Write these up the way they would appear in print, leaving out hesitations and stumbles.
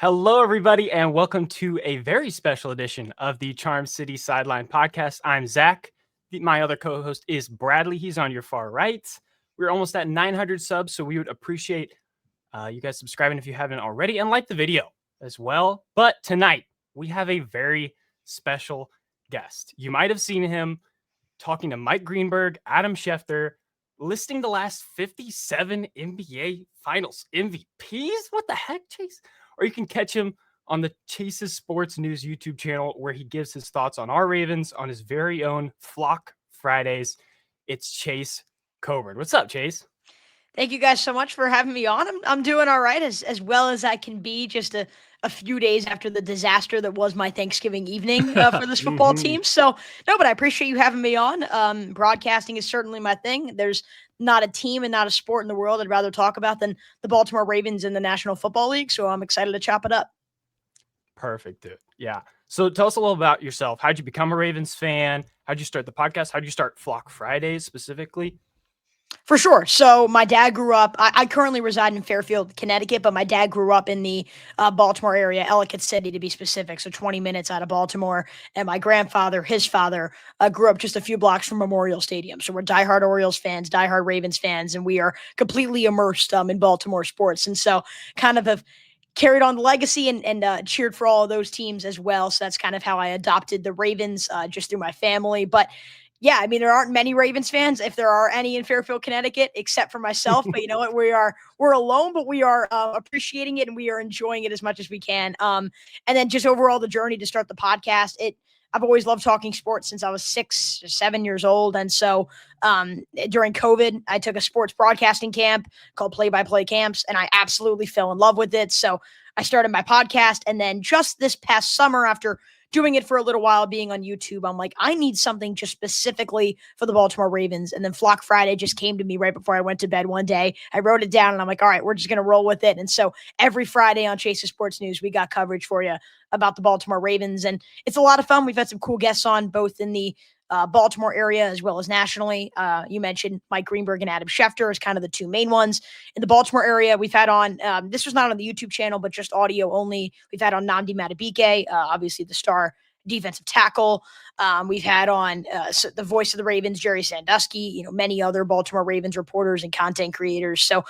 Hello, everybody, and welcome to a very special edition of the Charm City Sideline podcast. I'm Zach. My other co-host is Bradley. He's on your far right. We're almost at 900 subs, so we would appreciate you guys subscribing if you haven't already, and like the video as well. But tonight, we have a very special guest. You might have seen him talking to Mike Greenberg, Adam Schefter, listing the last 57 NBA Finals MVPs. What the heck, Chase? Or you can catch him on the Chase's Sports News YouTube channel, where he gives his thoughts on our Ravens on his very own Flock Fridays. It's Chase Coburn. What's up, Chase? Thank you guys so much for having me on. I'm doing all right, as well as I can be, just a few days after the disaster that was my Thanksgiving evening for this football team. So, no, but I appreciate you having me on. Broadcasting is certainly my thing. There's not a team and not a sport in the world I'd rather talk about than the Baltimore Ravens in the National Football League. So I'm excited to chop it up. Perfect, dude. Yeah. So tell us a little about yourself. How'd you become a Ravens fan? How'd you start the podcast? How'd you start Flock Fridays specifically? For sure. So my dad grew up, I currently reside in Fairfield, Connecticut, but my dad grew up in the Baltimore area, Ellicott City to be specific, so 20 minutes out of Baltimore. And my grandfather, his father, grew up just a few blocks from Memorial Stadium. So we're diehard Orioles fans, diehard Ravens fans, and we are completely immersed in Baltimore sports. And so kind of have carried on the legacy and cheered for all of those teams as well. So that's kind of how I adopted the Ravens just through my family. But yeah, I mean, there aren't many Ravens fans, if there are any in Fairfield, Connecticut, except for myself. But you know what? We're alone, but we are appreciating it and we are enjoying it as much as we can. And then just overall the journey to start the podcast. I've always loved talking sports since I was 6 or 7 years old. And so during COVID, I took a sports broadcasting camp called Play-by-Play Camps, and I absolutely fell in love with it. So I started my podcast. And then just this past summer, after doing it for a little while, being on YouTube, I'm like, I need something just specifically for the Baltimore Ravens. And then Flock Friday just came to me right before I went to bed one day. I wrote it down and I'm like, all right, we're just going to roll with it. And so every Friday on Chase's Sports News, we got coverage for you about the Baltimore Ravens. And it's a lot of fun. We've had some cool guests on both in the Baltimore area as well as nationally. You mentioned Mike Greenberg and Adam Schefter as kind of the two main ones. In the Baltimore area, we've had on, this was not on the YouTube channel, but just audio only. We've had on Nnamdi Madubuike, obviously the star defensive tackle. We've had on the voice of the Ravens, Jerry Sandusky, many other Baltimore Ravens reporters and content creators. So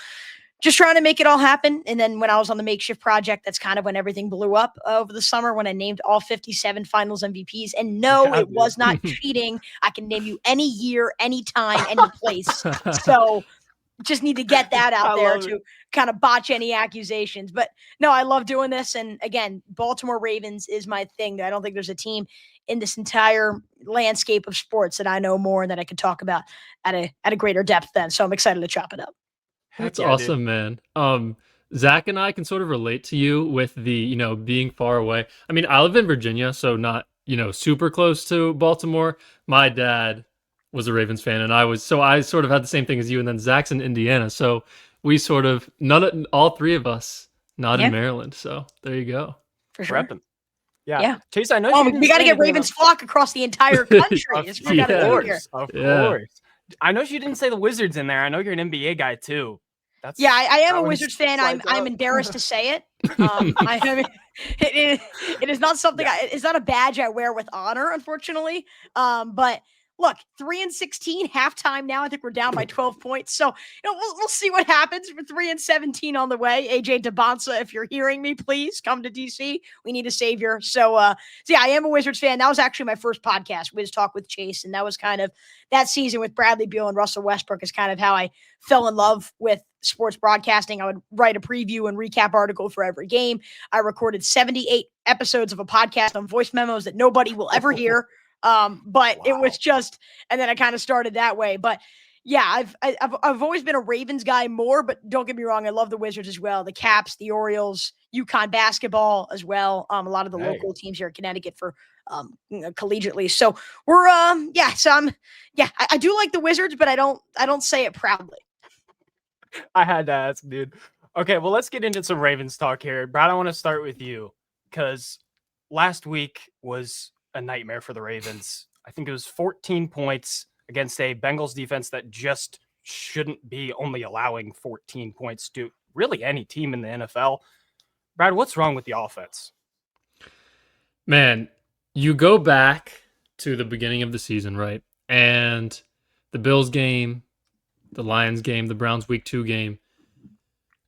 just trying to make it all happen. And then when I was on the makeshift project, that's kind of when everything blew up over the summer, when I named all 57 finals MVPs. And no, it was not cheating. I can name you any year, any time, any place. So just need to get that out there to kind of botch any accusations. But no, I love doing this. And again, Baltimore Ravens is my thing. I don't think there's a team in this entire landscape of sports that I know more and that I could talk about at a greater depth than. So I'm excited to chop it up. That's awesome, dude. Man. Zach and I can sort of relate to you with the, being far away. I mean, I live in Virginia, so not, super close to Baltimore. My dad was a Ravens fan, and I sort of had the same thing as you, and then Zach's in Indiana. So we sort of, all three of us, not in Maryland. So there you go. For sure. Repping. Yeah. Chase, I know we got to get Ravens flock across the entire country. Of course. I know you didn't say the Wizards in there. I know you're an NBA guy too. I am a Wizards fan. I'm embarrassed to say it. It is not something. It's not a badge I wear with honor, unfortunately. But look, 3-16 halftime now. I think we're down by 12 points. So we'll see what happens. We're 3-17 on the way. AJ DeBonsa, if you're hearing me, please come to DC. We need a savior. So I am a Wizards fan. That was actually my first podcast, Wiz Talk with Chase, and that was kind of that season with Bradley Beal and Russell Westbrook is kind of how I fell in love with sports broadcasting. I would write a preview and recap article for every game. I recorded 78 episodes of a podcast on voice memos that nobody will ever hear. But it was just, and then I kind of started that way. But yeah, I've always been a Ravens guy more, but don't get me wrong, I love the Wizards as well. The Caps, the Orioles, UConn basketball as well. A lot of the local teams here in Connecticut for collegiately. So we're I do like the Wizards, but I don't say it proudly. I had to ask, dude. Okay, well, let's get into some Ravens talk here. Brad, I want to start with you because last week was a nightmare for the Ravens. I think it was 14 points against a Bengals defense that just shouldn't be only allowing 14 points to really any team in the NFL. Brad, what's wrong with the offense? Man, you go back to the beginning of the season, right? And the Bills game, the Lions game, the Browns week 2 game,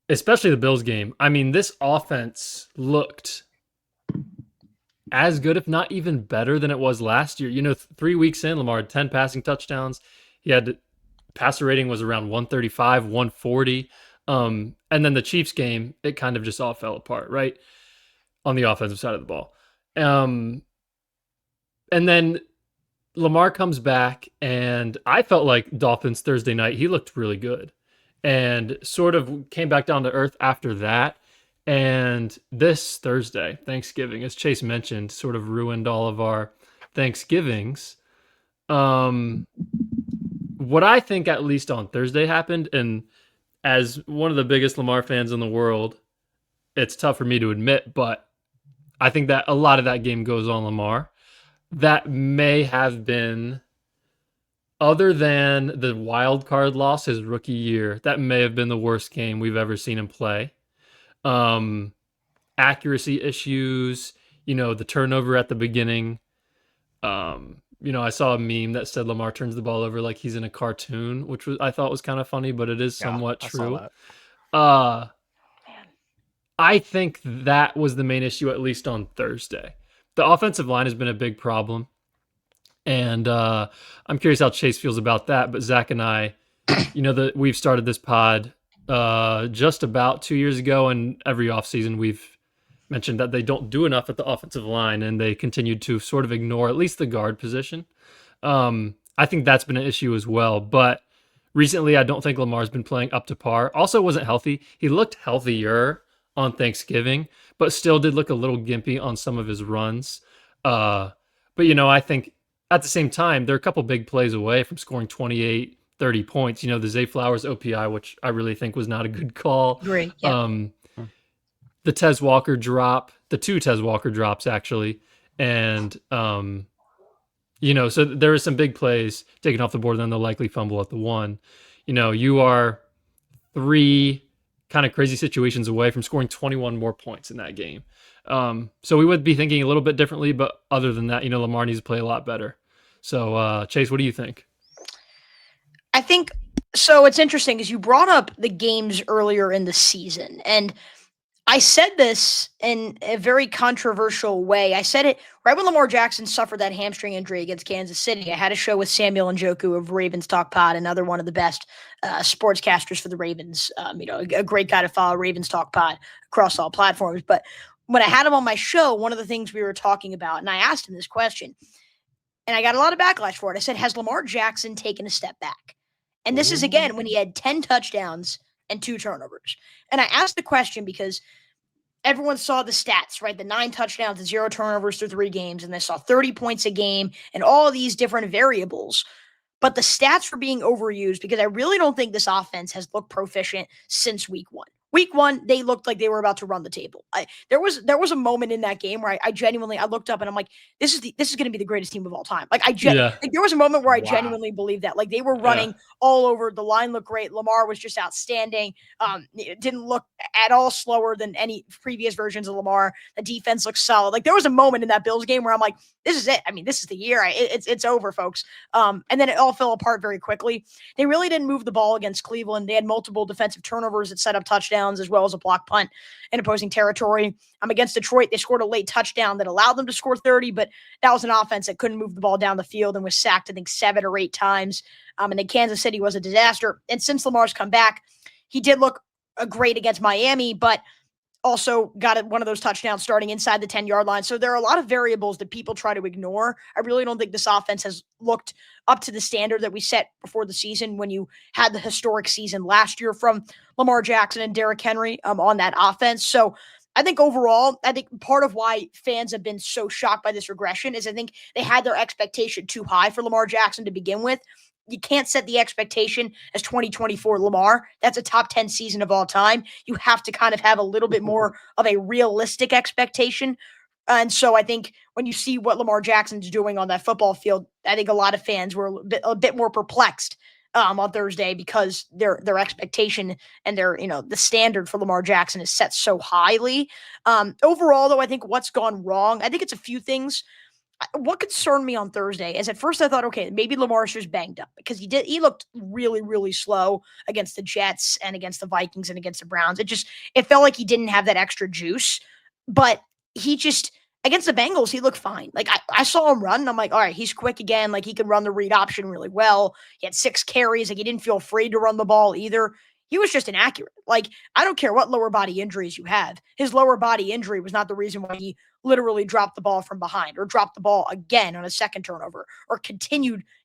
especially the Bills game. I mean, this offense looked as good, if not even better than it was last year. 3 weeks in, Lamar had 10 passing touchdowns. He had passer rating was around 135, 140. And then the Chiefs game, it kind of just all fell apart, right? On the offensive side of the ball. And then Lamar comes back, and I felt like Dolphins Thursday night, he looked really good and sort of came back down to earth after that. And this Thursday, Thanksgiving, as Chase mentioned, sort of ruined all of our Thanksgivings. What I think, at least on Thursday, happened, and as one of the biggest Lamar fans in the world, it's tough for me to admit, but I think that a lot of that game goes on Lamar. That may have been, other than the wild card loss his rookie year, that may have been the worst game we've ever seen him play. Accuracy issues, the turnover at the beginning. I saw a meme that said Lamar turns the ball over like he's in a cartoon, which I thought was kind of funny, but it is somewhat true. I think that was the main issue, at least on Thursday. The offensive line has been a big problem, and I'm curious how Chase feels about that. But Zach and I, we've started this pod just about 2 years ago, and every offseason we've mentioned that they don't do enough at the offensive line, and they continued to sort of ignore at least the guard position. I think that's been an issue as well. But recently, I don't think Lamar's been playing up to par. Also wasn't healthy. He looked healthier on Thanksgiving, but still did look a little gimpy on some of his runs. But I think at the same time, they're a couple big plays away from scoring 28, 30 points. The Zay Flowers OPI, which I really think was not a good call. Great. Yeah. The Tez Walker drop, the 2 Tez Walker drops, actually. And, so there are some big plays taken off the board, and then the likely fumble at the 1. You are 3 kind of crazy situations away from scoring 21 more points in that game. So we would be thinking a little bit differently, but other than that, Lamar needs to play a lot better. So Chase, what do you think? I think, so it's interesting because you brought up the games earlier in the season, and I said this in a very controversial way. I said it right when Lamar Jackson suffered that hamstring injury against Kansas City. I had a show with Samuel Njoku of Ravens Talk Pod, another one of the best sportscasters for the Ravens. A great guy to follow, Ravens Talk Pod, across all platforms. But when I had him on my show, one of the things we were talking about, and I asked him this question, and I got a lot of backlash for it. I said, has Lamar Jackson taken a step back? And this is, again, when he had 10 touchdowns and 2 turnovers. And I asked the question because everyone saw the stats, right? The 9 touchdowns and 0 turnovers through 3 games, and they saw 30 points a game and all these different variables. But the stats were being overused because I really don't think this offense has looked proficient since week 1. Week 1, they looked like they were about to run the table. There was a moment in that game where I genuinely looked up and I'm like, this is going to be the greatest team of all time. Like there was a moment where I genuinely believed that. Like they were running all over. The line looked great. Lamar was just outstanding. It didn't look at all slower than any previous versions of Lamar. The defense looked solid. Like there was a moment in that Bills game where I'm like, this is it. I mean, this is the year. It's over, folks. And then it all fell apart very quickly. They really didn't move the ball against Cleveland. They had multiple defensive turnovers that set up touchdowns, as well as a block punt in opposing territory. Against Detroit, they scored a late touchdown that allowed them to score 30, but that was an offense that couldn't move the ball down the field and was sacked, I think, 7 or 8 times. And then Kansas City was a disaster. And since Lamar's come back, he did look great against Miami, but also got one of those touchdowns starting inside the 10-yard line. So there are a lot of variables that people try to ignore. I really don't think this offense has looked up to the standard that we set before the season when you had the historic season last year from Lamar Jackson and Derrick Henry on that offense. So I think overall, part of why fans have been so shocked by this regression is I think they had their expectation too high for Lamar Jackson to begin with. You can't set the expectation as 2024 Lamar. That's a top 10 season of all time. You have to kind of have a little bit more of a realistic expectation. And so I think when you see what Lamar Jackson's doing on that football field, I think a lot of fans were a bit more perplexed on Thursday because their expectation and their, the standard for Lamar Jackson is set so highly. Overall, though, I think what's gone wrong, I think it's a few things. What concerned me on Thursday is at first I thought, okay, maybe Lamar's just banged up because he looked really, really slow against the Jets and against the Vikings and against the Browns. It felt like he didn't have that extra juice, but against the Bengals, he looked fine. Like I saw him run and I'm like, all right, he's quick again. Like he can run the read option really well. He had 6 carries. Like he didn't feel afraid to run the ball either. He was just inaccurate. Like, I don't care what lower body injuries you have. His lower body injury was not the reason why he literally dropped the ball from behind or dropped the ball again on a second turnover or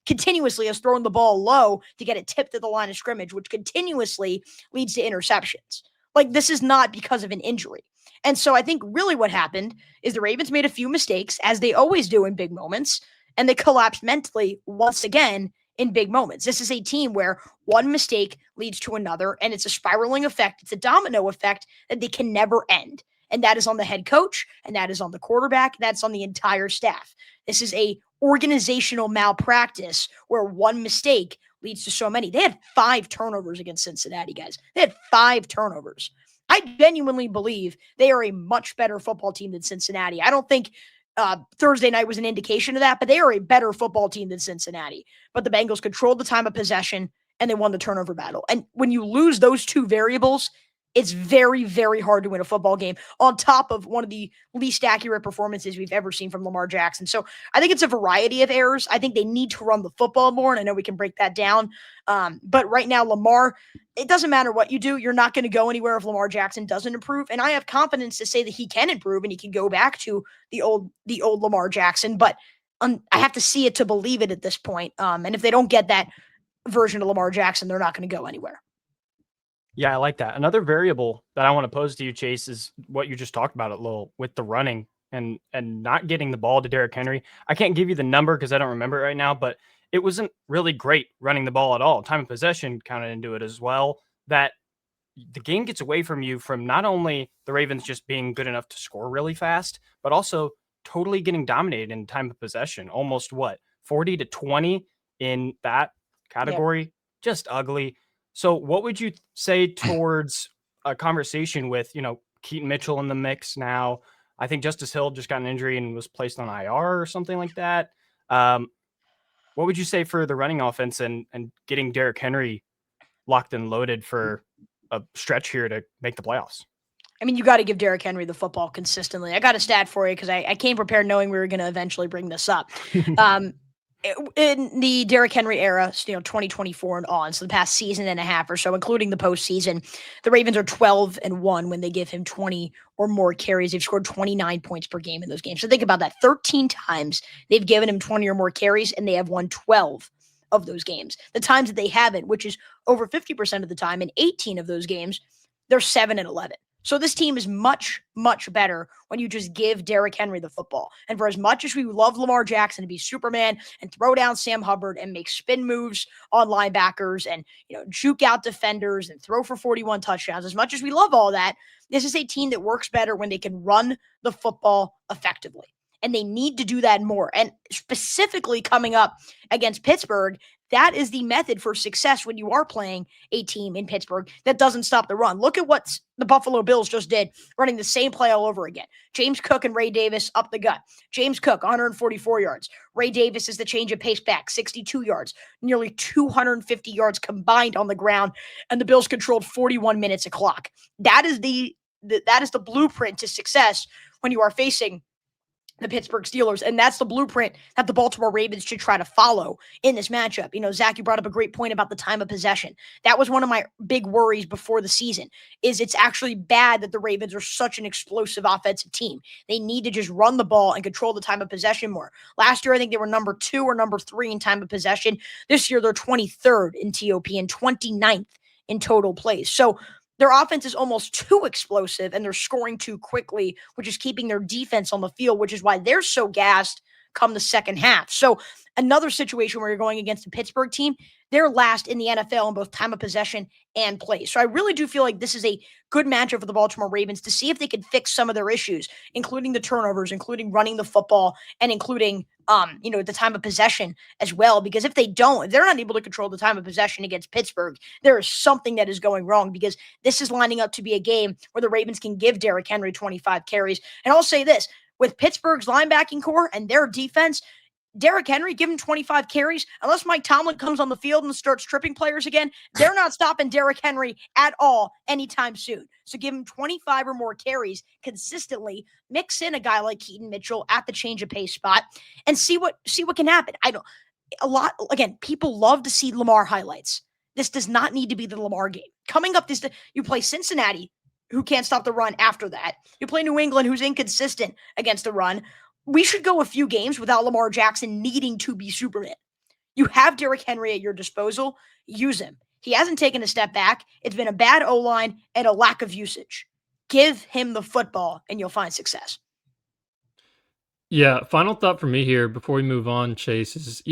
continuously has thrown the ball low to get it tipped at the line of scrimmage, which continuously leads to interceptions. Like, this is not because of an injury. And so I think really what happened is the Ravens made a few mistakes, as they always do in big moments, and they collapsed mentally once again in big moments. This is a team where one mistake leads to another, and it's a spiraling effect. It's a domino effect that they can never end. And that is on the head coach, and that is on the quarterback, that's on the entire staff. This is a organizational malpractice where one mistake leads to so many. They had 5 turnovers against Cincinnati, guys. They had 5 turnovers. I genuinely believe they are a much better football team than Cincinnati. I don't think Thursday night was an indication of that, but they are a better football team than Cincinnati. But the Bengals controlled the time of possession and they won the turnover battle. And when you lose those 2 variables, it's very, very hard to win a football game on top of one of the least accurate performances we've ever seen from Lamar Jackson. So I think it's a variety of errors. I think they need to run the football more, and I know we can break that down. But right now, Lamar, it doesn't matter what you do. You're not going to go anywhere if Lamar Jackson doesn't improve. And I have confidence to say that he can improve and he can go back to the old Lamar Jackson. But I have to see it to believe it at this point. And if they don't get that version of Lamar Jackson, they're not going to go anywhere. Yeah, I like that. Another variable that I want to pose to you, Chase, is what you just talked about a little with the running and not getting the ball to Derrick Henry. I can't give you the number because I don't remember it right now, but it wasn't really great running the ball at all. Time of possession counted into it as well. That the game gets away from you from not only the Ravens just being good enough to score really fast, but also totally getting dominated in time of possession. Almost 40-20 in that category. Yep. Just ugly. So what would you say towards a conversation with, Keaton Mitchell in the mix now? I think Justice Hill just got an injury and was placed on IR or something like that. What would you say for the running offense and getting Derrick Henry locked and loaded for a stretch here to make the playoffs? I mean, you got to give Derrick Henry the football consistently. I got a stat for you because I came prepared knowing we were going to eventually bring this up. In the Derrick Henry era, 2024 and on, so the past season and a half or so, including the postseason, the Ravens are 12-1 when they give him 20 or more carries. They've scored 29 points per game in those games. So think about that. 13 times they've given him 20 or more carries, and they have won 12 of those games. The times that they haven't, which is over 50% of the time, in 18 of those games, they're 7-11. So this team is much, much better when you just give Derrick Henry the football. And for as much as we love Lamar Jackson to be Superman and throw down Sam Hubbard and make spin moves on linebackers and, juke out defenders and throw for 41 touchdowns, as much as we love all that, this is a team that works better when they can run the football effectively. And they need to do that more. And specifically coming up against Pittsburgh, that is the method for success when you are playing a team in Pittsburgh that doesn't stop the run. Look at what the Buffalo Bills just did, running the same play all over again. James Cook and Ray Davis up the gut. James Cook, 144 yards. Ray Davis is the change of pace back, 62 yards, nearly 250 yards combined on the ground, and the Bills controlled 41 minutes of clock. That is the blueprint to success when you are facing the Pittsburgh Steelers, and that's the blueprint that the Baltimore Ravens should try to follow in this matchup. Zach, you brought up a great point about the time of possession. That was one of my big worries before the season, is it's actually bad that the Ravens are such an explosive offensive team. They need to just run the ball and control the time of possession more. Last year, I think they were number 2 or number 3 in time of possession. This year, they're 23rd in TOP and 29th in total plays. So their offense is almost too explosive and they're scoring too quickly, which is keeping their defense on the field, which is why they're so gassed come the second half. So another situation where you're going against a Pittsburgh team, they're last in the NFL in both time of possession and play. So I really do feel like this is a good matchup for the Baltimore Ravens to see if they can fix some of their issues, including the turnovers, including running the football, and including the time of possession as well. Because if they don't, if they're not able to control the time of possession against Pittsburgh, there is something that is going wrong, because this is lining up to be a game where the Ravens can give Derrick Henry 25 carries. And I'll say this, with Pittsburgh's linebacking core and their defense, Derrick Henry, give him 25 carries. Unless Mike Tomlin comes on the field and starts tripping players again, they're not stopping Derrick Henry at all anytime soon. So give him 25 or more carries consistently. Mix in a guy like Keaton Mitchell at the change of pace spot and see what can happen. People love to see Lamar highlights. This does not need to be the Lamar game. Coming up, you play Cincinnati, who can't stop the run after that. You play New England, who's inconsistent against the run. We should go a few games without Lamar Jackson needing to be Superman. You have Derrick Henry at your disposal. Use him. He hasn't taken a step back. It's been a bad O-line and a lack of usage. Give him the football and you'll find success. Yeah, final thought for me here before we move on, Chase, is,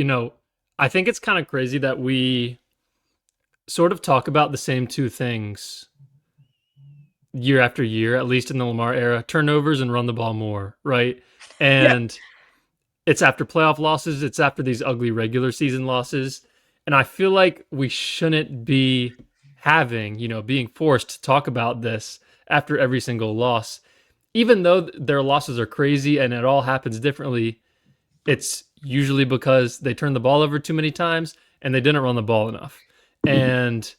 I think it's kind of crazy that we sort of talk about the same two things year after year, at least in the Lamar era: turnovers and run the ball more, right? And It's after playoff losses. It's after these ugly regular season losses. And I feel like we shouldn't be being forced to talk about this after every single loss. Even though their losses are crazy and it all happens differently, it's usually because they turned the ball over too many times and they didn't run the ball enough. And,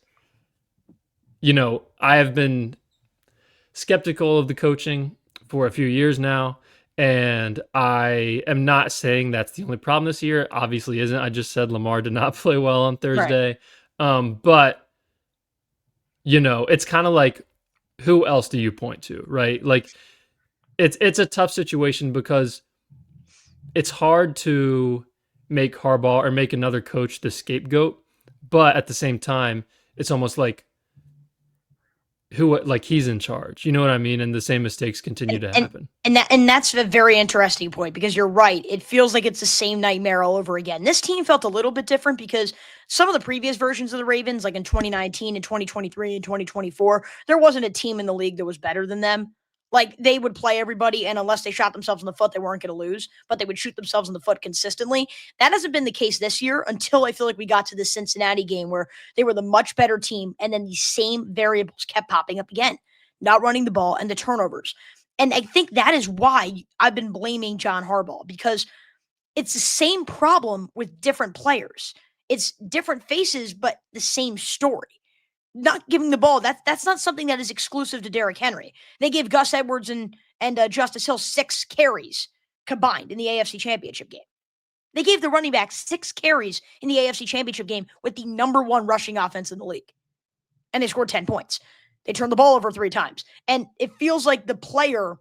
I have been skeptical of the coaching for a few years now. And I am not saying that's the only problem this year. It obviously isn't. I just said Lamar did not play well on Thursday. Right. But, it's kind of like, who else do you point to, right? Like, it's a tough situation because it's hard to make Harbaugh or make another coach the scapegoat. But at the same time, it's almost like, he's in charge, you know what I mean? And the same mistakes continue to happen. And that's a very interesting point, because you're right. It feels like it's the same nightmare all over again. This team felt a little bit different because some of the previous versions of the Ravens, like in 2019 and 2023 and 2024, there wasn't a team in the league that was better than them. Like, they would play everybody, and unless they shot themselves in the foot, they weren't going to lose, but they would shoot themselves in the foot consistently. That hasn't been the case this year until I feel like we got to the Cincinnati game where they were the much better team, and then these same variables kept popping up again, not running the ball and the turnovers. And I think that is why I've been blaming John Harbaugh, because it's the same problem with different players. It's different faces, but the same story. Not giving the ball, that's not something that is exclusive to Derrick Henry. They gave Gus Edwards and Justice Hill 6 carries combined in the AFC Championship game. They gave the running back 6 carries in the AFC Championship game with the number 1 rushing offense in the league. And they scored 10 points. They turned the ball over 3 times. And it feels like the player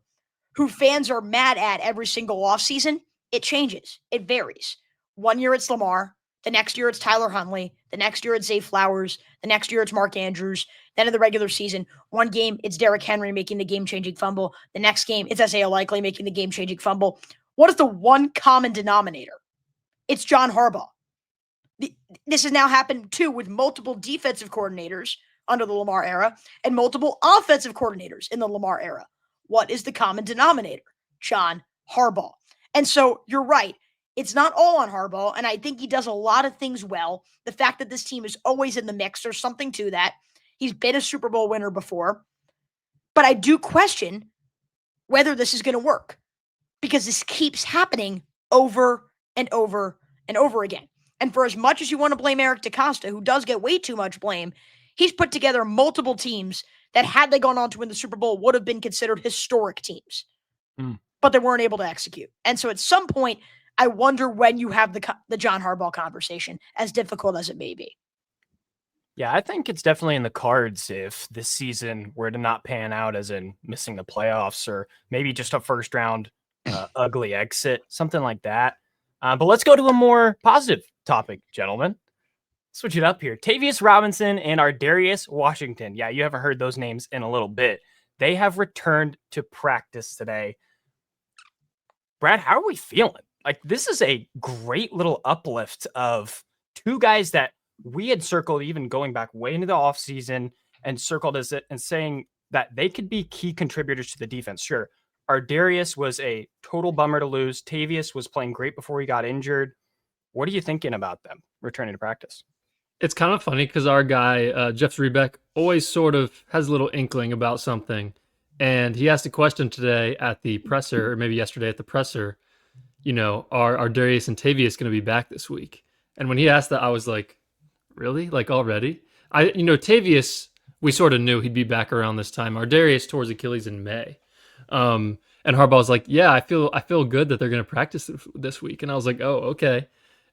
who fans are mad at every single offseason, it changes. It varies. One year it's Lamar. The next year it's Tyler Huntley. The next year it's Zay Flowers. The next year it's Mark Andrews. Then in the regular season, one game it's Derrick Henry making the game-changing fumble. The next game it's Isaiah Likely making the game-changing fumble. What is the one common denominator? It's John Harbaugh. This has now happened too with multiple defensive coordinators under the Lamar era and multiple offensive coordinators in the Lamar era. What is the common denominator? John Harbaugh. And so you're right. It's not all on Harbaugh, and I think he does a lot of things well. The fact that this team is always in the mix, there's something to that. He's been a Super Bowl winner before. But I do question whether this is going to work, because this keeps happening over and over and over again. And for as much as you want to blame Eric DeCosta, who does get way too much blame, he's put together multiple teams that, had they gone on to win the Super Bowl, would have been considered historic teams. But they weren't able to execute. And so at some point, I wonder when you have the John Harbaugh conversation, as difficult as it may be. Yeah, I think it's definitely in the cards if this season were to not pan out, as in missing the playoffs or maybe just a first round ugly exit, something like that. But let's go to a more positive topic, gentlemen. Switch it up here. Tavius Robinson and Ardarius Washington. Yeah, you haven't heard those names in a little bit. They have returned to practice today. Brad, how are we feeling? Like, this is a great little uplift of two guys that we had circled even going back way into the offseason and circled as it and saying that they could be key contributors to the defense. Sure, Ardarius was a total bummer to lose. Tavius was playing great before he got injured. What are you thinking about them returning to practice? It's kind of funny because our guy, Jeff Zrebeck, always sort of has a little inkling about something. And he asked a question today at the presser, or maybe yesterday at the presser, are Darius and Tavius going to be back this week? And when he asked that, I was like, really? Like already? Tavius, we sort of knew he'd be back around this time. Ardarius tore his Achilles in May. And Harbaugh's like, yeah, I feel good that they're going to practice this week. And I was like, oh, okay.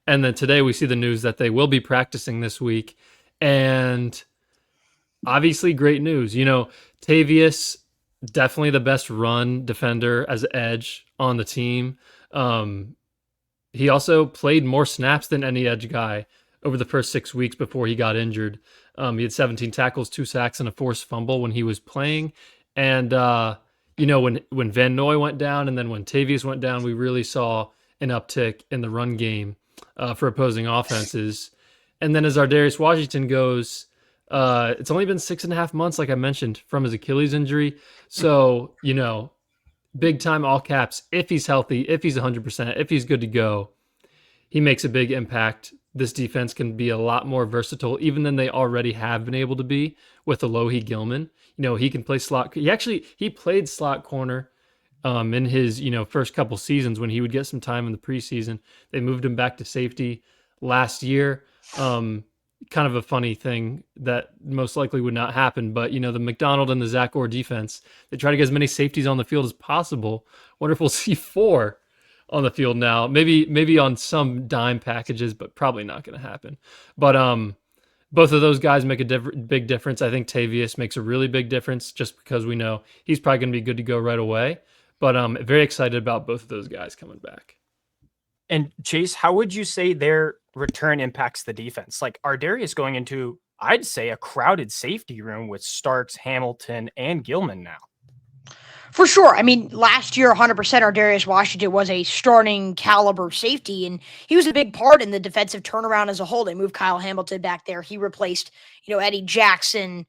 And then today we see the news that they will be practicing this week. And obviously great news. Tavius, definitely the best run defender as an edge on the team. He also played more snaps than any edge guy over the first 6 weeks before he got injured. He had 17 tackles, 2 sacks, and a forced fumble when he was playing. And, when Van Noy went down and then when Tavius went down, we really saw an uptick in the run game for opposing offenses. And then as Ardarius Washington goes, it's only been 6.5 months, like I mentioned, from his Achilles injury. So, big time, all caps, if he's healthy, if he's 100%, if he's good to go, he makes a big impact. This defense can be a lot more versatile, even than they already have been able to be with Alohi Gilman. He can play slot. He played slot corner in his, first couple seasons when he would get some time in the preseason. They moved him back to safety last year. Kind of a funny thing that most likely would not happen, but the McDonald and the Zach Orr defense, they try to get as many safeties on the field as possible. Wonder if we'll see 4 on the field now, maybe on some dime packages, but probably not going to happen. But both of those guys make a big difference. I think Tavius makes a really big difference just because we know he's probably going to be good to go right away. But very excited about both of those guys coming back. And Chase, how would you say their return impacts the defense? Like, Ardarius going into, I'd say, a crowded safety room with Starks, Hamilton, and Gilman now. For sure. I mean, last year, 100% Ardarius Washington was a starting caliber safety, and he was a big part in the defensive turnaround as a whole. They moved Kyle Hamilton back there. He replaced, Eddie Jackson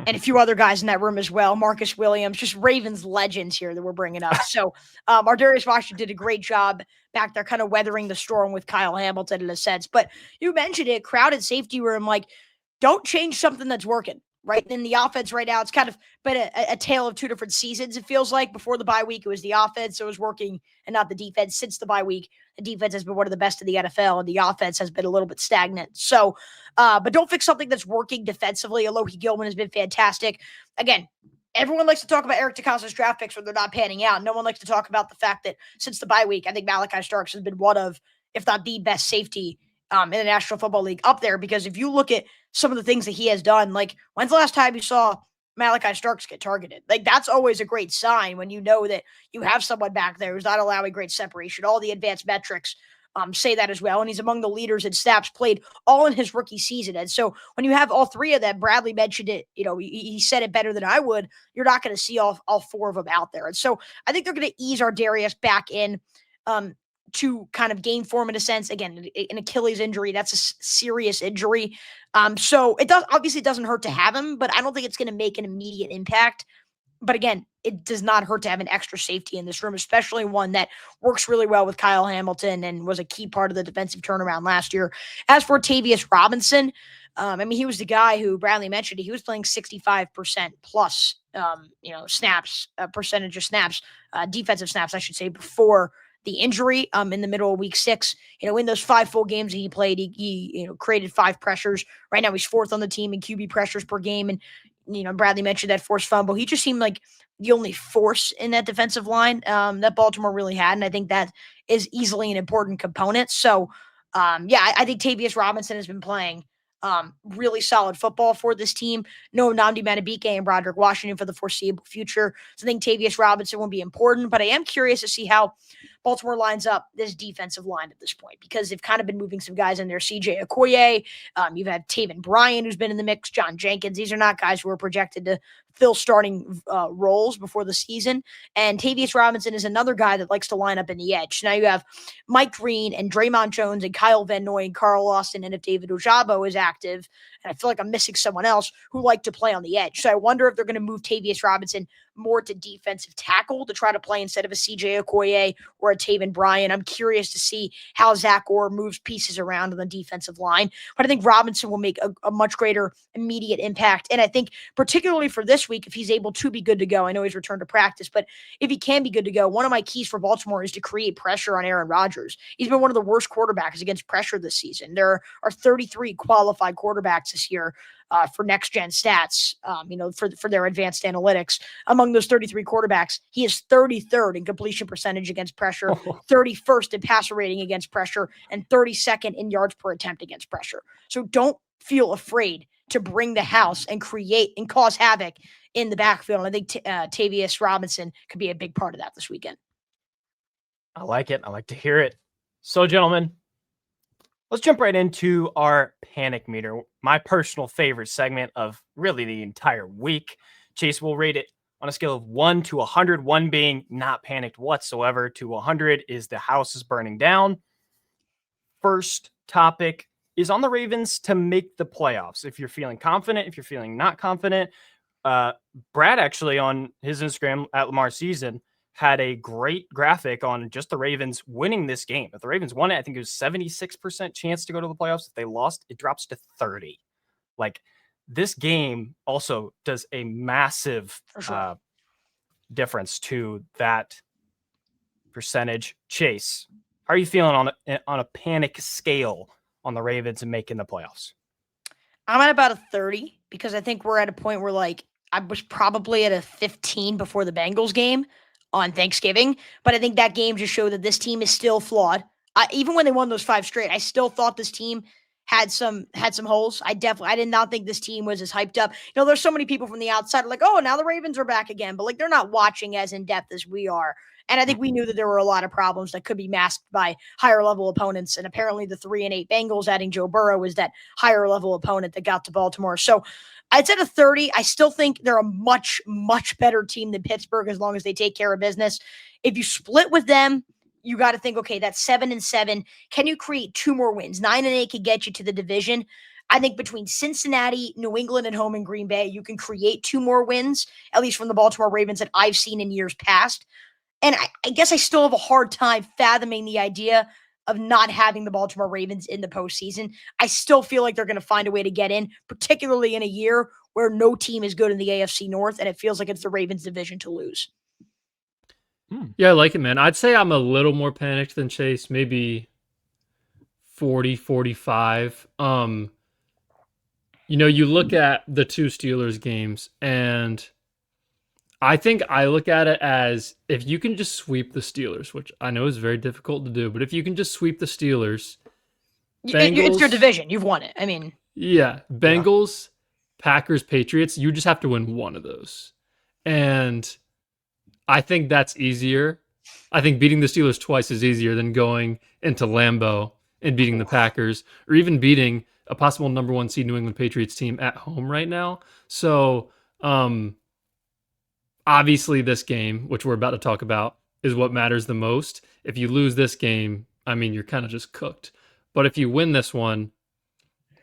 and a few other guys in that room as well. Marcus Williams, just Ravens legends here that we're bringing up. So Ardarius Washington did a great job back there kind of weathering the storm with Kyle Hamilton in a sense. But you mentioned it, crowded safety room, like, don't change something that's working. Right in the offense right now, it's kind of been a tale of 2 different seasons. It feels like before the bye week, it was the offense that was working and not the defense. Since the bye week, the defense has been one of the best in the NFL, and the offense has been a little bit stagnant. So, but don't fix something that's working defensively. Alohi Gilman has been fantastic. Again, everyone likes to talk about Eric DeCosta's draft picks when they're not panning out. No one likes to talk about the fact that since the bye week, I think Malachi Starks has been one of, if not the best safety in the National Football League up there, because if you look at some of the things that he has done, like, when's the last time you saw Malachi Starks get targeted? Like, that's always a great sign when you know that you have someone back there who's not allowing great separation. All the advanced metrics say that as well. And he's among the leaders in snaps played all in his rookie season. And so when you have all 3 of them, Bradley mentioned it, he said it better than I would, you're not going to see all 4 of them out there. And so I think they're going to ease Ardarius back in to kind of gain form in a sense. Again, an Achilles injury, that's a serious injury. So it doesn't hurt to have him, but I don't think it's going to make an immediate impact. But again, it does not hurt to have an extra safety in this room, especially one that works really well with Kyle Hamilton and was a key part of the defensive turnaround last year. As for Tavius Robinson, he was the guy who Bradley mentioned. He was playing 65% plus, snaps, percentage of snaps, defensive snaps, I should say, before the injury in the middle of week 6. In those 5 full games that he played, he created 5 pressures. Right now he's 4th on the team in QB pressures per game. And, Bradley mentioned that forced fumble. He just seemed like the only force in that defensive line that Baltimore really had. And I think that is easily an important component. So, I think Tavius Robinson has been playing really solid football for this team. No Nnamdi Madubuike and Broderick Washington for the foreseeable future. So I think Tavius Robinson will be important, but I am curious to see how Baltimore lines up this defensive line at this point, because they've kind of been moving some guys in there. CJ Okoye, you've had Taven Bryan, who's been in the mix, John Jenkins. These are not guys who are projected to fill starting roles before the season. And Tavius Robinson is another guy that likes to line up in the edge. Now you have Mike Green and Draymond Jones and Kyle Van Noy and Carl Austin. And if David Ojabo is active, and I feel like I'm missing someone else, who like to play on the edge. So I wonder if they're going to move Tavius Robinson more to defensive tackle to try to play instead of a CJ Okoye or a Taven Bryan. I'm curious to see how Zach Orr moves pieces around on the defensive line. But I think Robinson will make a much greater immediate impact. And I think particularly for this week, if he's able to be good to go, I know he's returned to practice, but if he can be good to go, one of my keys for Baltimore is to create pressure on Aaron Rodgers. He's been one of the worst quarterbacks against pressure this season. There are 33 qualified quarterbacks this year for next gen stats, for their advanced analytics. Among those 33 quarterbacks, he is 33rd in completion percentage against pressure, 31st in passer rating against pressure, and 32nd in yards per attempt against pressure. So don't feel afraid to bring the house and create and cause havoc in the backfield. And I think Tavius Robinson could be a big part of that this weekend. I like it. I like to hear it. So, gentlemen, let's jump right into our panic meter, my personal favorite segment of really the entire week. Chase will rate it on a scale of 1 to 100, 1 being not panicked whatsoever, to 100 is the house is burning down. First topic is on the Ravens to make the playoffs. If you're feeling confident, if you're feeling not confident, Brad actually on his Instagram at Lamar Season had a great graphic on just the Ravens winning this game. If the Ravens won it, I think it was 76% chance to go to the playoffs. If they lost, it drops to 30. Like, this game also does a massive difference to that percentage. Chase, how are you feeling on a panic scale on the Ravens and making the playoffs? I'm at about a 30 because I think we're at a point where, like, I was probably at a 15 before the Bengals game on Thanksgiving, but I think that game just showed that this team is still flawed. Even when they won those 5 straight, I still thought this team had some holes. I did not think this team was as hyped up. There's so many people from the outside like, oh, now the Ravens are back again, but like, they're not watching as in depth as we are. And I think we knew that there were a lot of problems that could be masked by higher level opponents. And apparently the 3-8 Bengals adding Joe Burrow is that higher level opponent that got to Baltimore. So I'd say a 30. I still think they're a much, much better team than Pittsburgh as long as they take care of business. If you split with them, you got to think, okay, that's 7-7. Can you create 2 more wins? 9-8 could get you to the division. I think between Cincinnati, New England, and home in Green Bay, you can create 2 more wins, at least from the Baltimore Ravens that I've seen in years past. And I guess I still have a hard time fathoming the idea of not having the Baltimore Ravens in the postseason. I still feel like they're going to find a way to get in, particularly in a year where no team is good in the AFC North, and it feels like it's the Ravens' division to lose. Yeah, I like it, man. I'd say I'm a little more panicked than Chase, maybe 40, 45. You look at the 2 Steelers games, and I think I look at it as, if you can just sweep the Steelers, which I know is very difficult to do, but if you can just sweep the Steelers, Bengals, it's your division. You've won it. I mean, yeah, Bengals, Packers, Patriots, you just have to win one of those. And I think that's easier. I think beating the Steelers twice is easier than going into Lambeau and beating the Packers, or even beating a possible number 1 seed New England Patriots team at home right now. So, obviously this game, which we're about to talk about, is what matters the most. If you lose this game, I mean, you're kind of just cooked. But if you win this one,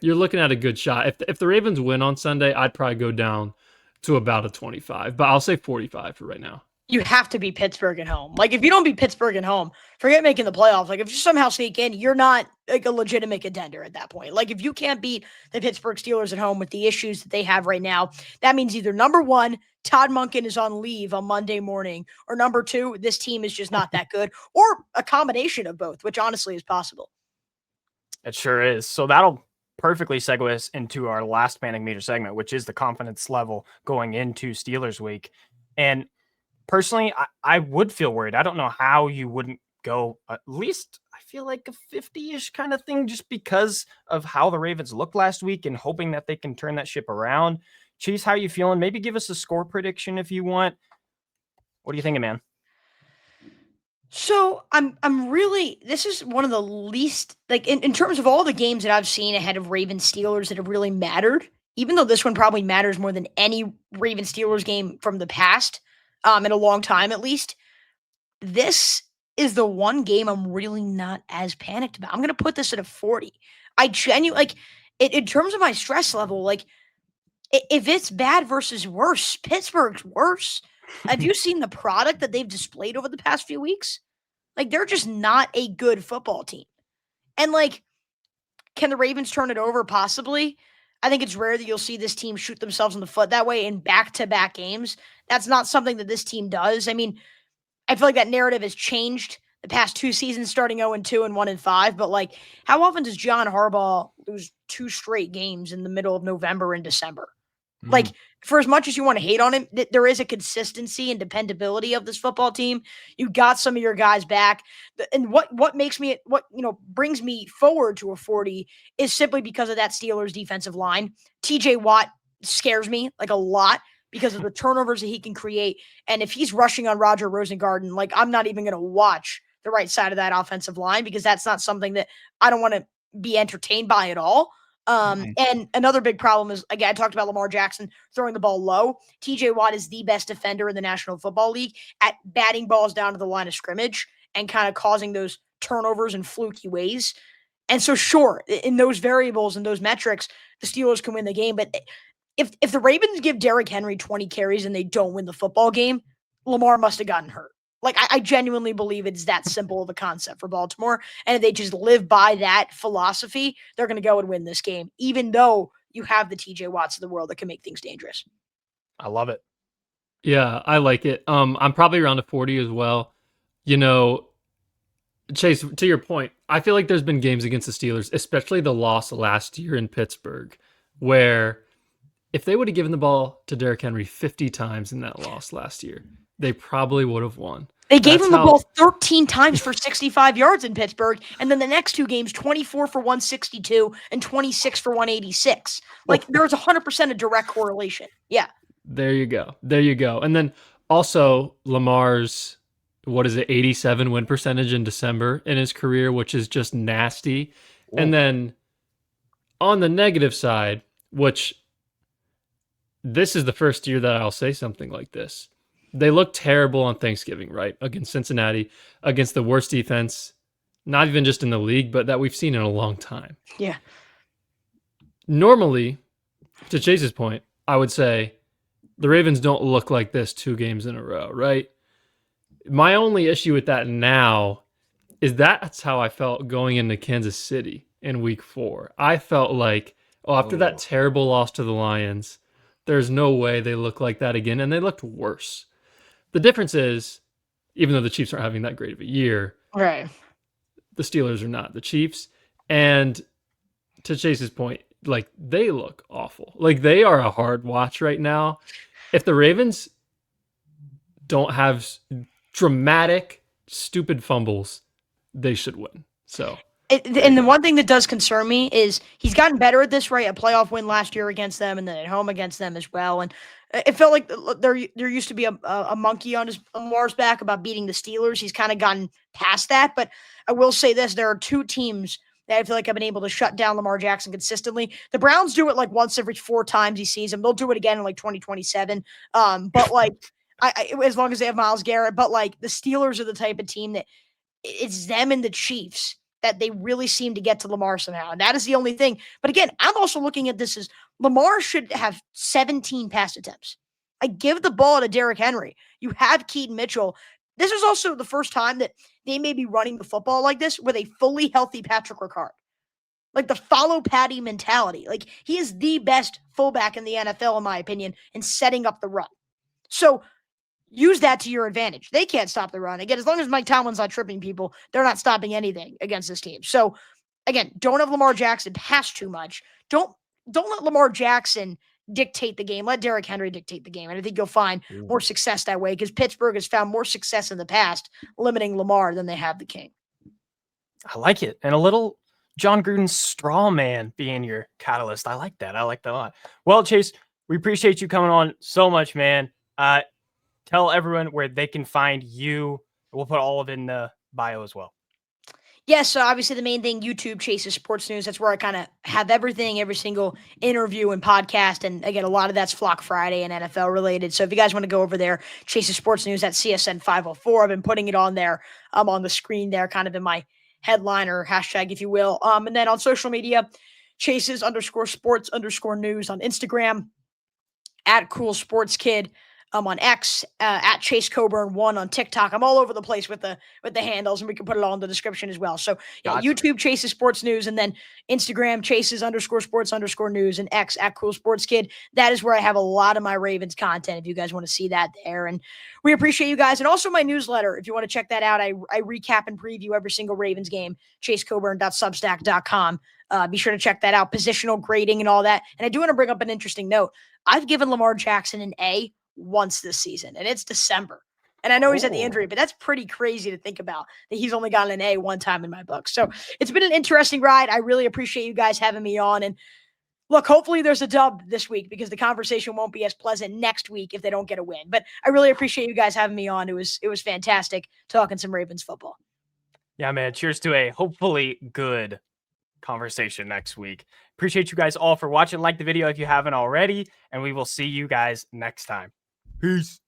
you're looking at a good shot. If the Ravens win on Sunday, I'd probably go down to about a 25, but I'll say 45 for right now. You have to beat Pittsburgh at home. Like, if you don't beat Pittsburgh at home, forget making the playoffs. Like, if you somehow sneak in, you're not like a legitimate contender at that point. Like, if you can't beat the Pittsburgh Steelers at home with the issues that they have right now, that means either number 1, Todd Monken is on leave on Monday morning, or number 2, this team is just not that good, or a combination of both, which honestly is possible. It sure is. So that'll perfectly segue us into our last panic meter segment, which is the confidence level going into Steelers week. And personally, I would feel worried. I don't know how you wouldn't go at least, I feel like, a 50-ish kind of thing, just because of how the Ravens looked last week and hoping that they can turn that ship around. Cheese, how are you feeling? Maybe give us a score prediction if you want. What are you thinking, man? So I'm really, this is one of the least, like, in terms of all the games that I've seen ahead of Ravens Steelers that have really mattered, even though this one probably matters more than any Ravens Steelers game from the past, in a long time at least. This is the one game I'm really not as panicked about. I'm gonna put this at a 40. I genuinely like in terms of my stress level, like if it's bad versus worse, Pittsburgh's worse. Have you seen the product that they've displayed over the past few weeks? Like, they're just not a good football team. And, like, can the Ravens turn it over? Possibly. I think it's rare that you'll see this team shoot themselves in the foot that way in back-to-back games. That's not something that this team does. I mean, I feel like that narrative has changed the past 2 seasons, starting 0-2 and 1-5. But, like, how often does John Harbaugh lose 2 straight games in the middle of November and December? Like, for as much as you want to hate on him, there is a consistency and dependability of this football team. You got some of your guys back. And what makes me, brings me forward to a 40 is simply because of that Steelers defensive line. TJ Watt scares me like a lot because of the turnovers that he can create. And if he's rushing on Roger Rosengarten, like, I'm not even going to watch the right side of that offensive line because that's not something that I don't want to be entertained by at all. And another big problem is, again, I talked about Lamar Jackson throwing the ball low. TJ Watt is the best defender in the National Football League at batting balls down to the line of scrimmage and kind of causing those turnovers in fluky ways. And so, sure, in those variables and those metrics, the Steelers can win the game. But if the Ravens give Derrick Henry 20 carries and they don't win the football game, Lamar must have gotten hurt. Like, I genuinely believe it's that simple of a concept for Baltimore. And if they just live by that philosophy, they're going to go and win this game, even though you have the TJ Watts of the world that can make things dangerous. I love it. Yeah, I like it. I'm probably around a 40 as well. You know, Chase, to your point, I feel like there's been games against the Steelers, especially the loss last year in Pittsburgh, where if they would have given the ball to Derrick Henry 50 times in that loss last year, they probably would have won. They gave him the ball 13 times for 65 yards in Pittsburgh, and then the next 2 games, 24 for 162 and 26 for 186. Like, there's 100% a direct correlation. Yeah. There you go. There you go. And then also Lamar's, 87 win percentage in December in his career, which is just nasty. Ooh. And then on the negative side, which this is the first year that I'll say something like this. They look terrible on Thanksgiving, right? Against Cincinnati, against the worst defense, not even just in the league, but that we've seen in a long time. Yeah. Normally, to Chase's point, I would say the Ravens don't look like this 2 games in a row, right? My only issue with that now is that's how I felt going into Kansas City in week 4. I felt like, after that terrible loss to the Lions, there's no way they look like that again, and they looked worse. The difference is, even though the Chiefs aren't having that great of a year, right? The Steelers are not the Chiefs. And to Chase's point, like, they look awful. Like, they are a hard watch right now. If the Ravens don't have dramatic, stupid fumbles, they should win. So, and the one thing that does concern me is he's gotten better at this, right? A playoff win last year against them, and then at home against them as well. And it felt like there used to be a monkey on Lamar's back about beating the Steelers. He's kind of gotten past that. But I will say this: there are 2 teams that I feel like have been able to shut down Lamar Jackson consistently. The Browns do it like once every 4 times he sees him. They'll do it again in like 2027. But like, as long as they have Myles Garrett. But like, the Steelers are the type of team that it's them and the Chiefs that they really seem to get to Lamar somehow. And that is the only thing. But again, I'm also looking at this as Lamar should have 17 pass attempts. I give the ball to Derrick Henry. You have Keaton Mitchell. This is also the first time that they may be running the football like this with a fully healthy Patrick Ricard. Like, the follow Patty mentality. Like, he is the best fullback in the NFL, in my opinion, in setting up the run. So use that to your advantage. They can't stop the run. Again, as long as Mike Tomlin's not tripping people, they're not stopping anything against this team. So, again, don't have Lamar Jackson pass too much. Don't let Lamar Jackson dictate the game. Let Derrick Henry dictate the game. And I think you'll find more success that way because Pittsburgh has found more success in the past limiting Lamar than they have the King. I like it. And a little John Gruden's straw man being your catalyst. I like that. I like that a lot. Well, Chase, we appreciate you coming on so much, man. Tell everyone where they can find you We'll put all of it in the bio as well. Yes, so obviously the main thing, YouTube Chases Sports News. That's where I kind of have everything, every single interview and podcast. And again, a lot of that's Flock Friday and NFL related. So if you guys want to go over there, Chases Sports News at CSN 504. I've been putting it on there. On the screen there, kind of in my headline or hashtag, if you will. And then on social media, Chases_sports_news on Instagram, at Cool Sports Kid. On X, at Chase Coburn 1 on TikTok. I'm all over the place with the handles, and we can put it all in the description as well. So yeah, Gotcha. YouTube Chases Sports News, and then Instagram Chases_sports_news, and X at Cool Sports Kid. That is where I have a lot of my Ravens content. If you guys want to see that there, and we appreciate you guys, and also my newsletter. If you want to check that out, I recap and preview every single Ravens game. ChaseCoburn.substack.com. Be sure to check that out. Positional grading and all that. And I do want to bring up an interesting note. I've given Lamar Jackson an A once this season, and it's December. And I know he's had the injury, but that's pretty crazy to think about that he's only gotten an A one time in my book. So it's been an interesting ride. I really appreciate you guys having me on. And look, hopefully there's a dub this week because the conversation won't be as pleasant next week if they don't get a win. But I really appreciate you guys having me on. It was fantastic talking some Ravens football. Yeah, man. Cheers to a hopefully good conversation next week. Appreciate you guys all for watching. Like the video if you haven't already, and we will see you guys next time. Peace.